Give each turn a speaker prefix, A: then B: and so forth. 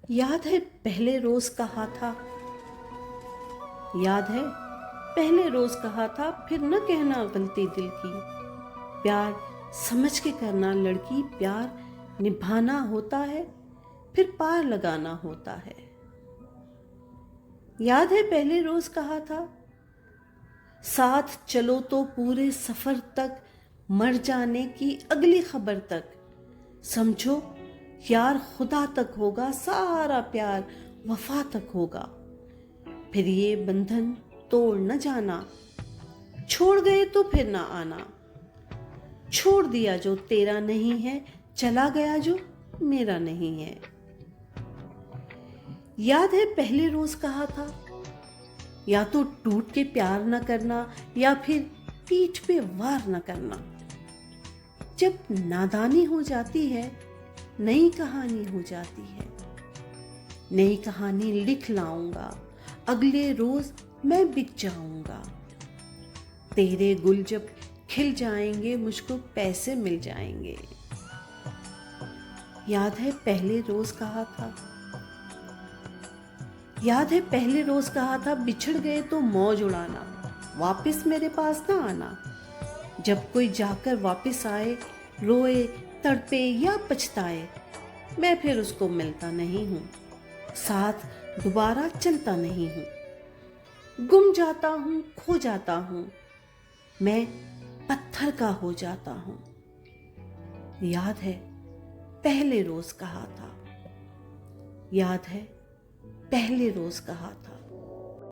A: याद है पहले रोज कहा था, याद है पहले रोज कहा था, फिर न कहना गलती दिल की। प्यार समझ के करना लड़की, प्यार निभाना होता है, फिर पार लगाना होता है। याद है पहले रोज कहा था, साथ चलो तो पूरे सफर तक, मर जाने की अगली खबर तक। समझो यार खुदा तक होगा, सारा प्यार वफा तक होगा। फिर ये बंधन तोड़ न जाना, छोड़ गए तो फिर ना आना। छोड़ दिया जो तेरा नहीं है, चला गया जो मेरा नहीं है। याद है पहले रोज कहा था, या तो टूट के प्यार न करना, या फिर पीठ पे वार न करना। जब नादानी हो जाती है, नई कहानी हो जाती है। नई कहानी लिख लाऊंगा, अगले रोज मैं बिक जाऊंगा। तेरे गुल जब खिल जाएंगे, मुझको पैसे मिल जाएंगे। याद है पहले रोज कहा था, याद है पहले रोज कहा था, बिछड़ गए तो मौज उड़ाना, वापस मेरे पास ना आना। जब कोई जाकर वापस आए, रोए तड़पे या पछताए, मैं फिर उसको मिलता नहीं हूँ, साथ दोबारा चलता नहीं हूँ। गुम जाता हूँ, खो जाता हूँ, मैं पत्थर का हो जाता हूँ। याद है पहले रोज कहा था, याद है पहले रोज कहा था।